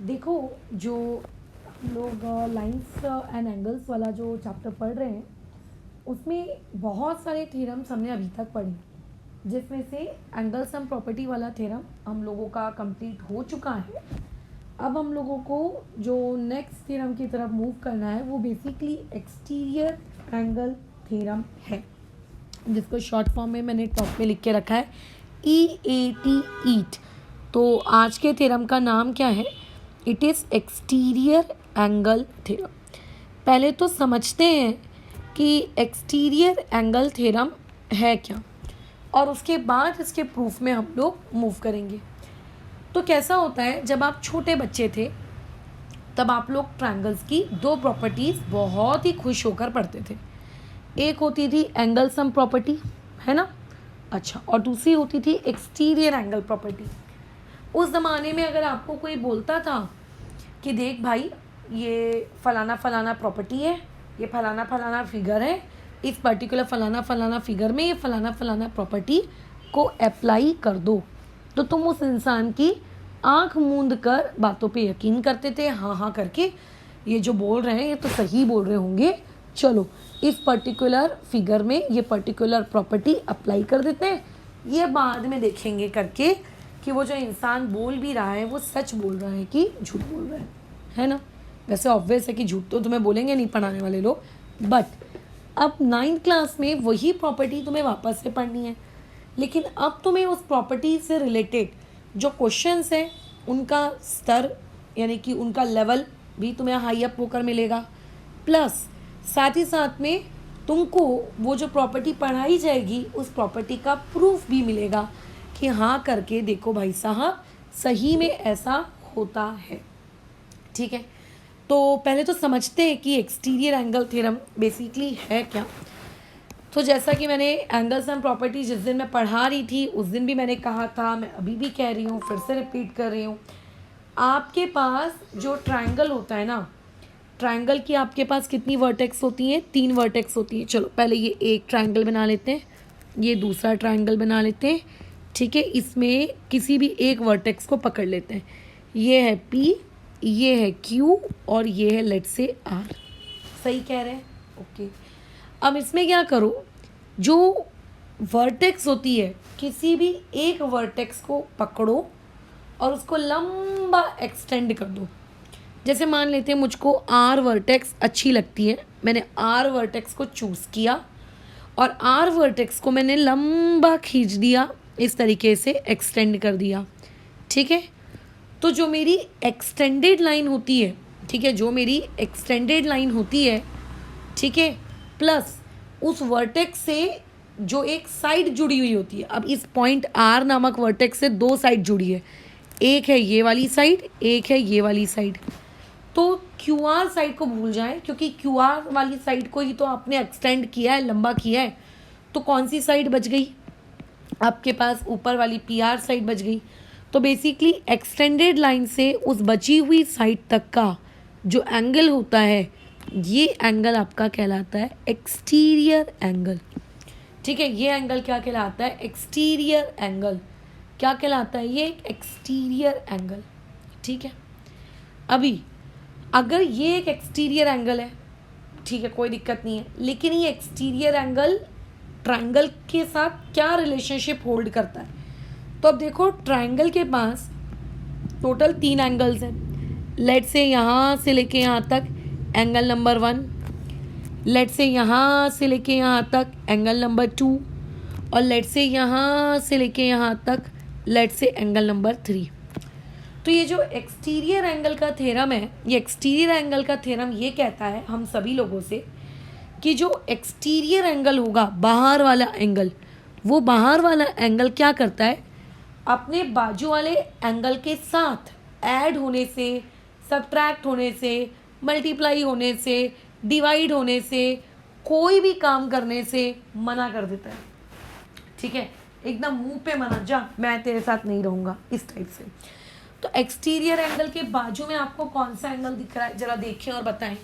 देखो, जो हम लोग लाइंस एंड एंगल्स वाला जो चैप्टर पढ़ रहे हैं उसमें बहुत सारे थ्योरम्स हमने अभी तक पढ़े, जिसमें से एंगल सम प्रॉपर्टी वाला थ्योरम हम लोगों का कंप्लीट हो चुका है। अब हम लोगों को जो नेक्स्ट थ्योरम की तरफ मूव करना है वो बेसिकली एक्सटीरियर एंगल थ्योरम है, जिसको शॉर्ट फॉर्म में मैंने टॉप में लिख के रखा है EAT ईट। तो आज के थ्योरम का नाम क्या है? It is exterior angle theorem. पहले तो समझते हैं कि एक्सटीरियर एंगल थ्योरम है क्या, और उसके बाद इसके प्रूफ में हम लोग मूव करेंगे। तो कैसा होता है, जब आप छोटे बच्चे थे तब आप लोग ट्रायंगल्स की दो प्रॉपर्टीज़ बहुत ही खुश होकर पढ़ते थे। एक होती थी एंगल सम प्रॉपर्टी, है ना? अच्छा, और दूसरी होती थी एक्सटीरियर एंगल प्रॉपर्टी। उस ज़माने में अगर आपको कोई बोलता था कि देख भाई, ये फलाना फलाना प्रॉपर्टी है, ये फलाना फलाना फिगर है, इस पर्टिकुलर फलाना फलाना फिगर में ये फलाना फलाना प्रॉपर्टी को अप्लाई कर दो, तो तुम उस इंसान की आंख मूंद कर बातों पे यकीन करते थे, हाँ हाँ करके ये जो बोल रहे हैं ये तो सही बोल रहे होंगे, चलो इस पर्टिकुलर फिगर में ये पर्टिकुलर प्रॉपर्टी अप्लाई कर देते हैं, ये बाद में देखेंगे करके कि वो जो इंसान बोल भी रहा है वो सच बोल रहा है कि झूठ बोल रहा है ना? वैसे ऑब्वियस है कि झूठ तो तुम्हें बोलेंगे नहीं पढ़ाने वाले लोग, बट अब 9th क्लास में वही प्रॉपर्टी तुम्हें वापस से पढ़नी है। लेकिन अब तुम्हें उस प्रॉपर्टी से रिलेटेड जो क्वेश्चंस हैं उनका स्तर यानी कि उनका लेवल भी तुम्हें हाई अप होकर मिलेगा, प्लस साथ ही साथ में तुमको वो जो प्रॉपर्टी पढ़ाई जाएगी उस प्रॉपर्टी का प्रूफ भी मिलेगा कि हाँ करके देखो भाई साहब सही में ऐसा होता है। ठीक है, तो पहले तो समझते हैं कि एक्सटीरियर एंगल थ्योरम बेसिकली है क्या। तो जैसा कि मैंने एंगल्स एंड प्रॉपर्टी जिस दिन मैं पढ़ा रही थी उस दिन भी मैंने कहा था, मैं अभी भी कह रही हूँ, फिर से रिपीट कर रही हूँ, आपके पास जो ट्रायंगल होता है ना, ट्रायंगल की आपके पास कितनी वर्टेक्स होती हैं? 3 वर्टेक्स होती हैं। चलो पहले ये एक ट्रायंगल बना लेते हैं, ये दूसरा ट्रायंगल बना लेते हैं। ठीक है, इसमें किसी भी एक वर्टेक्स को पकड़ लेते हैं, ये है P, ये है Q और ये है लेट्स से R। सही कह रहे हैं? ओके। अब इसमें क्या करो, जो वर्टेक्स होती है किसी भी एक वर्टेक्स को पकड़ो और उसको लंबा एक्सटेंड कर दो। जैसे मान लेते हैं मुझको R वर्टेक्स अच्छी लगती है, मैंने R वर्टेक्स को चूज़ किया और R वर्टेक्स को मैंने लंबा खींच दिया, इस तरीके से एक्सटेंड कर दिया। ठीक है, तो जो मेरी एक्सटेंडेड लाइन होती है, ठीक है, जो मेरी एक्सटेंडेड लाइन होती है, ठीक है, प्लस उस वर्टेक्स से जो एक साइड जुड़ी हुई होती है। अब इस पॉइंट R नामक वर्टेक्स से 2 साइड जुड़ी है, एक है ये वाली साइड, एक है ये वाली साइड। तो QR साइड को भूल जाएं, क्योंकि QR वाली साइड को ही तो आपने एक्सटेंड किया है, लंबा किया है। तो कौन सी साइड बच गई आपके पास? ऊपर वाली PR साइड बच गई। तो बेसिकली एक्सटेंडेड लाइन से उस बची हुई साइड तक का जो एंगल होता है, ये एंगल आपका कहलाता है एक्सटीरियर एंगल। ठीक है, ये एंगल क्या कहलाता है? Exterior angle. क्या कहलाता है? ये एक एक्सटीरियर एंगल। ठीक है, अभी अगर ये एक एक्सटीरियर एंगल है, ठीक है, कोई दिक्कत नहीं है, लेकिन ये एक्सटीरियर एंगल ट्रायंगल के साथ क्या रिलेशनशिप होल्ड करता है? तो अब देखो, ट्रायंगल के पास टोटल 3 एंगल्स हैं। लेट से यहाँ से लेके यहाँ तक एंगल नंबर 1, लेट से यहाँ से लेके यहाँ तक एंगल नंबर 2, और लेट से यहाँ से लेके यहाँ तक लेट से एंगल नंबर 3। तो ये जो एक्सटीरियर एंगल का थ्योरम है, ये एक्सटीरियर एंगल का थ्योरम ये कहता है हम सभी लोगों से कि जो एक्सटीरियर एंगल होगा, बाहर वाला एंगल, वो बाहर वाला एंगल क्या करता है? अपने बाजू वाले एंगल के साथ ऐड होने से, सब्ट्रैक्ट होने से, मल्टीप्लाई होने से, डिवाइड होने से, कोई भी काम करने से मना कर देता है। ठीक है, एकदम मुंह पे मना, जा मैं तेरे साथ नहीं रहूँगा, इस टाइप से। तो एक्सटीरियर एंगल के बाजू में आपको कौन सा एंगल दिख रहा है, जरा देखें और बताएं।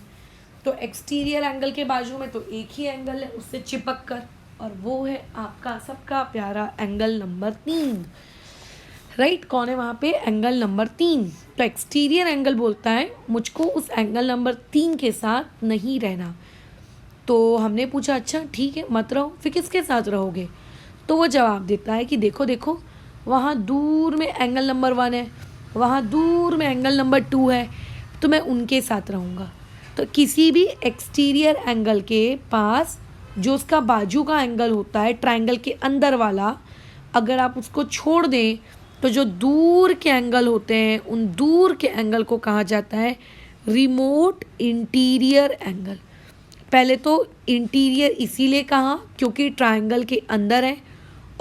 तो एक्सटीरियर एंगल के बाजू में तो एक ही एंगल है उससे चिपक कर, और वो है आपका सबका प्यारा एंगल नंबर 3। राइट, कौन है वहाँ पे? Angle number 3। तो एक्सटीरियर एंगल बोलता है मुझको उस एंगल नंबर 3 के साथ नहीं रहना। तो हमने पूछा अच्छा ठीक है मत रहो, फिर किसके साथ रहोगे? तो वो जवाब देता है कि देखो देखो, वहाँ दूर में एंगल नंबर 1 है, वहाँ दूर में एंगल नंबर 2 है, तो मैं उनके साथ रहूँगा। तो किसी भी एक्सटीरियर एंगल के पास जो उसका बाजू का एंगल होता है ट्रायंगल के अंदर वाला, अगर आप उसको छोड़ दें तो जो दूर के एंगल होते हैं उन दूर के एंगल को कहा जाता है रिमोट इंटीरियर एंगल। पहले तो इंटीरियर इसीलिए कहा क्योंकि ट्रायंगल के अंदर है,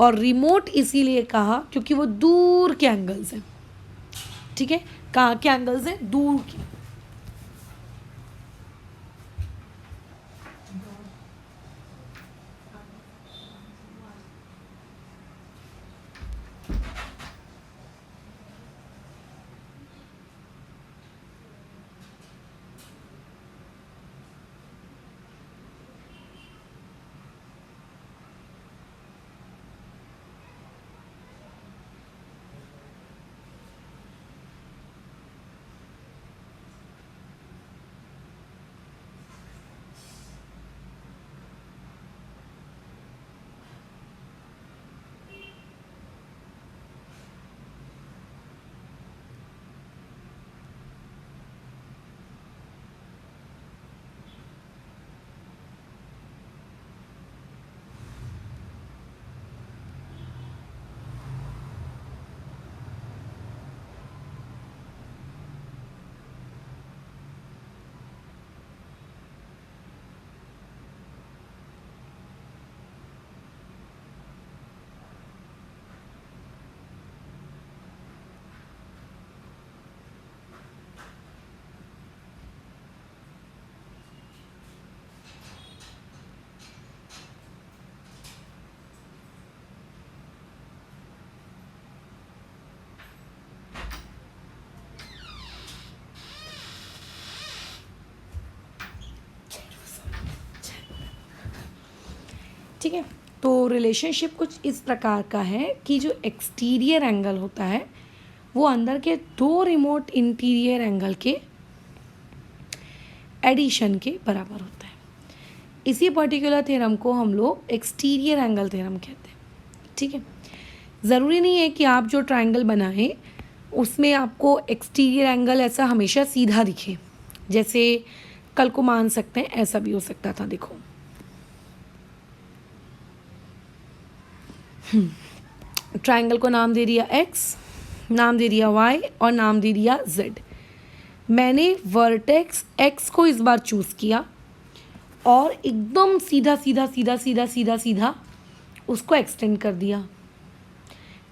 और रिमोट इसीलिए कहा क्योंकि वो दूर के एंगल्स हैं। ठीक है, कहाँ के एंगल्स हैं? दूर के। ठीक है, तो रिलेशनशिप कुछ इस प्रकार का है कि जो एक्सटीरियर एंगल होता है वो अंदर के दो रिमोट इंटीरियर एंगल के एडिशन के बराबर होता है। इसी पर्टिकुलर थ्योरम को हम लोग एक्सटीरियर एंगल थ्योरम कहते हैं। ठीक है, ज़रूरी नहीं है कि आप जो ट्रायंगल बनाएं उसमें आपको एक्सटीरियर एंगल ऐसा हमेशा सीधा दिखे, जैसे कल को मान सकते हैं ऐसा भी हो सकता था। देखो ट्रायंगल को नाम दे दिया x, नाम दे दिया y और नाम दे दिया z। मैंने वर्टेक्स x को इस बार चूज़ किया और एकदम सीधा सीधा सीधा सीधा सीधा सीधा उसको एक्सटेंड कर दिया।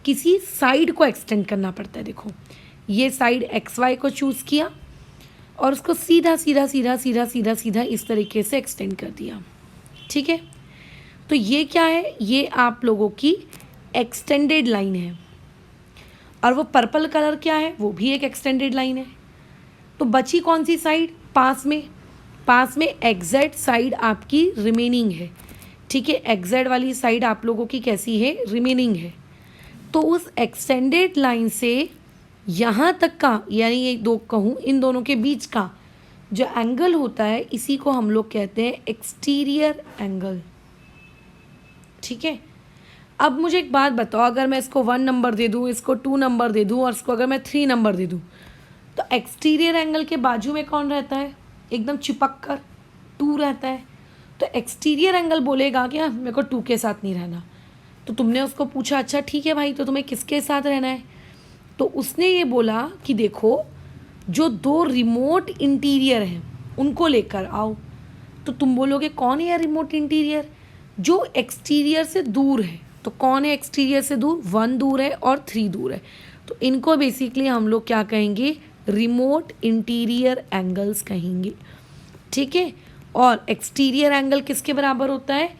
किसी साइड को एक्सटेंड करना पड़ता है। देखो ये साइड xy को चूज़ किया और उसको सीधा सीधा सीधा सीधा सीधा सीधा इस तरीके से एक्सटेंड कर दिया। ठीक है, तो ये क्या है? ये आप लोगों की एक्सटेंडेड लाइन है, और वो पर्पल कलर क्या है? वो भी एक एक्सटेंडेड लाइन है। तो बची कौन सी साइड? पास में एग्जैक्ट साइड आपकी रिमेनिंग है। ठीक है, एग्जैक्ट वाली साइड आप लोगों की कैसी है? रिमेनिंग है। तो उस एक्सटेंडेड लाइन से यहाँ तक का, यानी ये दो कहूँ इन दोनों के बीच का जो एंगल होता है इसी को हम लोग कहते हैं एक्सटीरियर एंगल। ठीक है, अब मुझे एक बात बताओ, अगर मैं इसको 1 नंबर दे दूँ, इसको 2 नंबर दे दूँ और इसको अगर मैं 3 नंबर दे दूँ, तो एक्सटीरियर एंगल के बाजू में कौन रहता है? एकदम चिपक कर 2 रहता है। तो एक्सटीरियर एंगल बोलेगा कि हाँ मेरे को 2 के साथ नहीं रहना। तो तुमने उसको पूछा अच्छा ठीक है भाई, तो तुम्हें किसके साथ रहना है? तो उसने ये बोला कि देखो जो दो रिमोट इंटीरियर हैं उनको लेकर आओ। तो तुम बोलोगे कौन है यार रिमोट इंटीरियर? जो एक्सटीरियर से दूर है। तो कौन है एक्सटीरियर से दूर? 1 दूर है और 3 दूर है। तो इनको बेसिकली हम लोग क्या कहेंगे? रिमोट इंटीरियर एंगल्स कहेंगे। ठीक है, और एक्सटीरियर एंगल किसके बराबर होता है?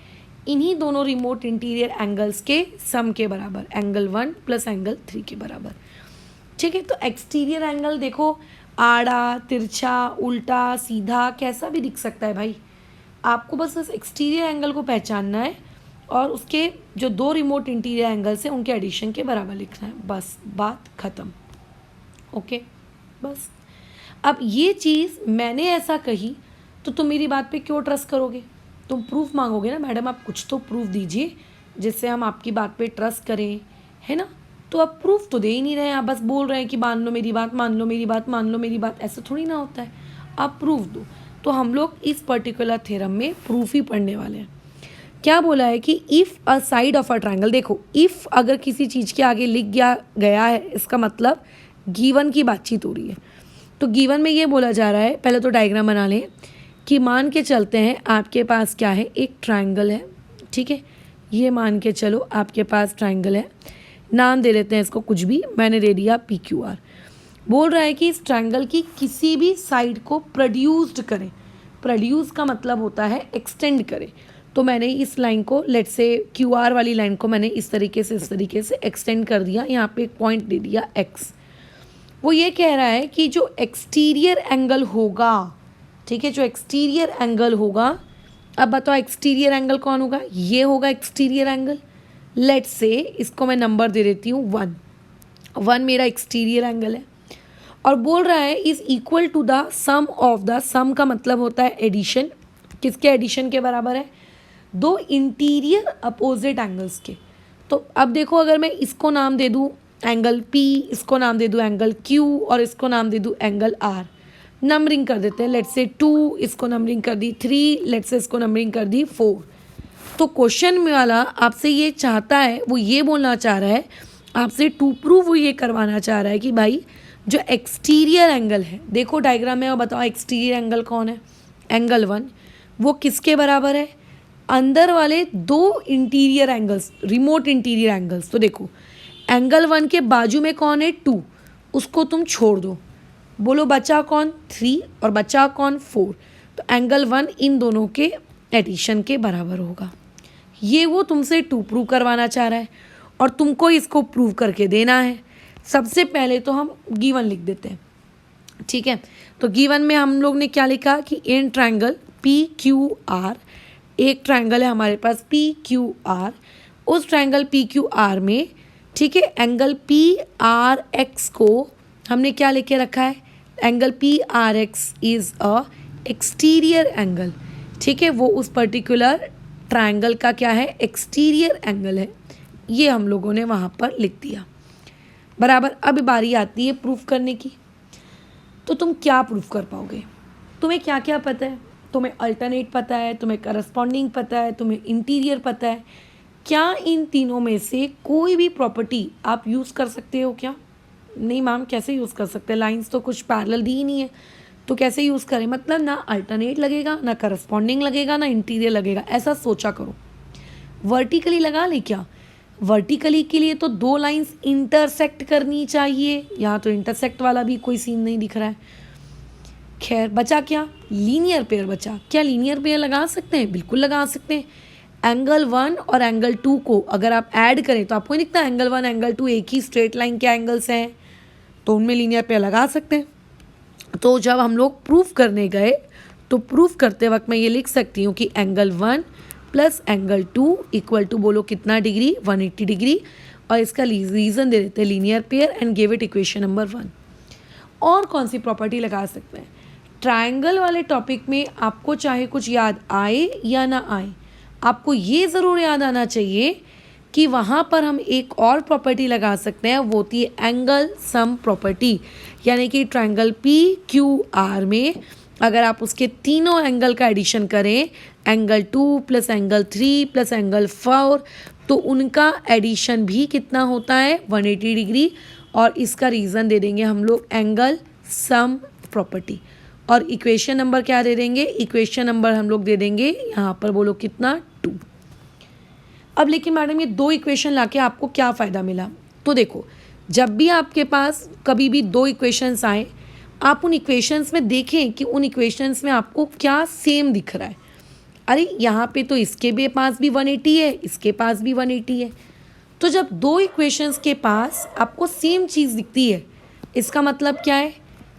इन्हीं दोनों रिमोट इंटीरियर एंगल्स के सम के बराबर, एंगल 1 प्लस एंगल 3 के बराबर। ठीक है, तो एक्सटीरियर एंगल देखो आड़ा, तिरछा, उल्टा, सीधा कैसा भी दिख सकता है भाई। आपको बस उस एक्सटीरियर एंगल को पहचानना है और उसके जो दो रिमोट इंटीरियर एंगल्स हैं उनके एडिशन के बराबर लिखना है, बस बात ख़त्म। ओके बस। अब ये चीज़ मैंने ऐसा कही तो तुम मेरी बात पे क्यों ट्रस्ट करोगे? तुम प्रूफ मांगोगे ना, मैडम आप कुछ तो प्रूफ दीजिए जिससे हम आपकी बात पे ट्रस्ट करें, है ना? तो आप प्रूफ तो दे ही नहीं रहे हैं, आप बस बोल रहे हैं कि मान लो मेरी बात, मान लो मेरी बात, मान लो मेरी बात। ऐसा थोड़ी ना होता है, आप प्रूफ दो। तो हम लोग इस पर्टिकुलर थ्योरम में प्रूफ ही पढ़ने वाले हैं। क्या बोला है कि if a side of a triangle, देखो इफ़ अगर किसी चीज़ के आगे लिख गया है इसका मतलब गिवन की बातचीत हो रही है। तो गिवन में ये बोला जा रहा है, पहले तो डायग्राम बना लें कि मान के चलते हैं आपके पास क्या है, एक ट्रायंगल है, ठीक है। ये मान के चलो आपके पास ट्रायंगल है, नाम दे लेते हैं इसको कुछ भी, मैंने दे दिया PQR। बोल रहा है कि इस ट्रायंगल की किसी भी साइड को प्रोड्यूस्ड करें। प्रोड्यूस का मतलब होता है एक्सटेंड करें। तो मैंने इस लाइन को, लेट्स से QR वाली लाइन को मैंने इस तरीके से एक्सटेंड कर दिया, यहाँ पे एक पॉइंट दे दिया X। वो ये कह रहा है कि जो एक्सटीरियर एंगल होगा, ठीक है, जो एक्सटीरियर एंगल होगा, अब बताओ एक्सटीरियर एंगल कौन होगा? ये होगा एक्सटीरियर एंगल। लेट्स से इसको मैं नंबर दे देती हूँ 1 मेरा एक्सटीरियर एंगल है। और बोल रहा है is equal to the sum of the, sum का मतलब होता है एडिशन, किसके एडिशन के बराबर है? दो इंटीरियर अपोजिट एंगल्स के। तो अब देखो अगर मैं इसको नाम दे दूँ एंगल P, इसको नाम दे दूँ एंगल Q और इसको नाम दे दूँ एंगल R, नंबरिंग कर देते हैं, लेट्स से 2, इसको नंबरिंग कर दी 3, लेट्स से इसको नंबरिंग कर दी 4। तो क्वेश्चन में वाला आपसे ये चाहता है, वो ये बोलना चाह रहा है आपसे टू प्रूव, वो ये करवाना चाह रहा है कि भाई जो एक्सटीरियर एंगल है, देखो डायग्राम में, और बताओ एक्सटीरियर एंगल कौन है? एंगल 1। वो किसके बराबर है? अंदर वाले दो interior angles, remote interior angles. तो देखो एंगल 1 के बाजू में कौन है? 2, उसको तुम छोड़ दो, बोलो बचा कौन? 3 और बचा कौन? 4। तो एंगल 1 इन दोनों के एडिशन के बराबर होगा। ये वो तुमसे टू प्रूव करवाना चाह रहा है और तुमको इसको प्रूव करके देना है। सबसे पहले तो हम गिवन लिख देते हैं, ठीक है। तो गिवन में हम लोग ने क्या लिखा कि इन ट्रायंगल PQR, एक ट्रायंगल है हमारे पास PQR, उस ट्रायंगल PQR में, ठीक है, एंगल PRX को हमने क्या लिखे रखा है? Angle PRX is a exterior angle, ठीक है। वो उस पर्टिकुलर ट्रायंगल का क्या है? एक्सटीरियर एंगल है। ये हम लोगों ने वहाँ पर लिख दिया, बराबर। अब बारी आती है प्रूफ करने की। तो तुम क्या प्रूफ कर पाओगे? तुम्हें क्या क्या पता है? तुम्हें अल्टरनेट पता है, तुम्हें करस्पॉन्डिंग पता है, तुम्हें इंटीरियर पता है। क्या इन तीनों में से कोई भी प्रॉपर्टी आप यूज़ कर सकते हो क्या? नहीं मैम, कैसे यूज़ कर सकते हैं? लाइंस तो कुछ पैरेलल दी ही नहीं है, तो कैसे यूज़ करें? मतलब ना अल्टरनेट लगेगा, ना करस्पॉन्डिंग लगेगा, ना इंटीरियर लगेगा, ऐसा सोचा करो। वर्टिकली लगा ले क्या? वर्टिकली के लिए तो दो लाइंस इंटरसेक्ट करनी चाहिए, यहाँ तो इंटरसेक्ट वाला भी कोई सीन नहीं दिख रहा है। खैर बचा क्या? लीनियर पेयर बचा। क्या लीनियर पेयर लगा सकते हैं? बिल्कुल लगा सकते हैं। एंगल 1 और एंगल 2 को अगर आप ऐड करें तो आपको नहीं दिखता एंगल 1 एंगल 2 एक ही स्ट्रेट लाइन के एंगल्स हैं, तो उनमें लीनियर पेयर लगा सकते हैं। तो जब हम लोग प्रूफ करने गए तो प्रूफ करते वक्त मैं ये लिख सकती हूँ कि angle 1 plus angle 2 equal to, बोलो कितना डिग्री? 180 डिग्री। और इसका रीज़न दे देते हैं linear pair and give it equation number 1। और कौन सी प्रॉपर्टी लगा सकते हैं? ट्रायंगल वाले टॉपिक में आपको चाहे कुछ याद आए या ना आए, आपको ये ज़रूर याद आना चाहिए कि वहाँ पर हम एक और प्रॉपर्टी लगा सकते हैं, वो होती है एंगल सम प्रॉपर्टी। यानी कि ट्रायंगल PQR में अगर आप उसके तीनों एंगल का एडिशन करें, angle 2 plus angle 3 plus angle 4, तो उनका एडिशन भी कितना होता है? 180 डिग्री। और इसका रीज़न दे देंगे हम लोग एंगल सम प्रॉपर्टी। और इक्वेशन नंबर क्या दे देंगे? इक्वेशन नंबर हम लोग दे देंगे यहाँ पर, बोलो कितना? 2। अब लेकिन मैडम ये दो इक्वेशन लाके आपको क्या फ़ायदा मिला? तो देखो, जब भी आपके पास कभी भी दो इक्वेशंस आए, आप उन इक्वेशंस में देखें कि उन इक्वेशंस में आपको क्या सेम दिख रहा है। अरे यहाँ पे तो इसके भी पास भी 180 है, इसके पास भी 180 है। तो जब दो इक्वेशंस के पास आपको सेम चीज़ दिखती है, इसका मतलब क्या है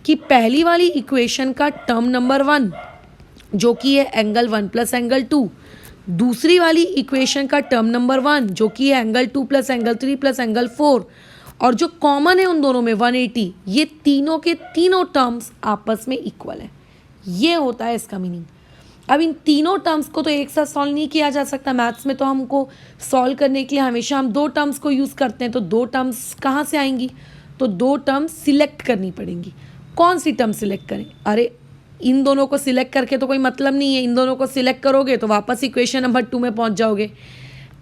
कि पहली वाली इक्वेशन का टर्म नंबर 1 जो कि है एंगल 1 प्लस एंगल 2, दूसरी वाली इक्वेशन का टर्म नंबर 1 जो कि है angle 2 plus angle 3 plus angle 4 और जो कॉमन है उन दोनों में 180, ये तीनों के तीनों टर्म्स आपस में इक्वल है। ये होता है इसका मीनिंग। अब इन तीनों टर्म्स को तो एक साथ सॉल्व नहीं किया जा सकता। मैथ्स में तो हमको सॉल्व करने के लिए हमेशा हम दो टर्म्स को यूज़ करते हैं, तो दो टर्म्स कहाँ से आएंगी? तो दो टर्म्स सिलेक्ट करनी पड़ेंगी। कौन सी टर्म सिलेक्ट करें? अरे इन दोनों को सिलेक्ट करके तो कोई मतलब नहीं है। इन दोनों को सिलेक्ट करोगे तो वापस इक्वेशन नंबर 2 में पहुंच जाओगे,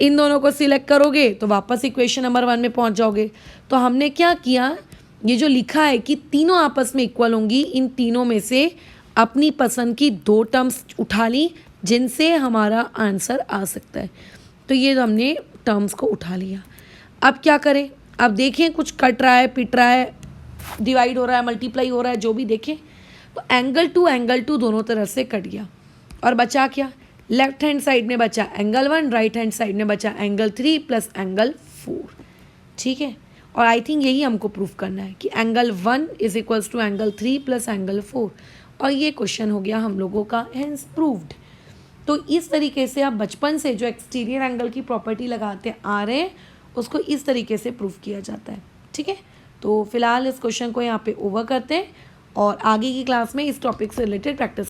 इन दोनों को सिलेक्ट करोगे तो वापस इक्वेशन नंबर 1 में पहुंच जाओगे। तो हमने क्या किया, ये जो लिखा है कि तीनों आपस में इक्वल होंगी, इन तीनों में से अपनी पसंद की दो टर्म्स उठा ली जिनसे हमारा आंसर आ सकता है। तो ये हमने टर्म्स को उठा लिया। अब क्या करें? अब देखें कुछ कट रहा है, पिट रहा है, डिवाइड हो रहा है, मल्टीप्लाई हो रहा है, जो भी देखें। तो एंगल टू दोनों तरफ से कट गया और बचा क्या? लेफ्ट हैंड साइड में बचा एंगल 1, राइट हैंड साइड में बचा एंगल 3 प्लस एंगल 4। ठीक है, और आई थिंक यही हमको प्रूफ करना है कि angle 1 is equals to angle 3 plus angle 4। और ये क्वेश्चन हो गया हम लोगों का हेंस प्रूव्ड। तो इस तरीके से आप बचपन से जो एक्सटीरियर एंगल की प्रॉपर्टी लगाते आ रहे हैं उसको इस तरीके से प्रूफ किया जाता है। ठीक है, तो फिलहाल इस क्वेश्चन को यहाँ पे ओवर करते हैं और आगे की क्लास में इस टॉपिक से रिलेटेड प्रैक्टिस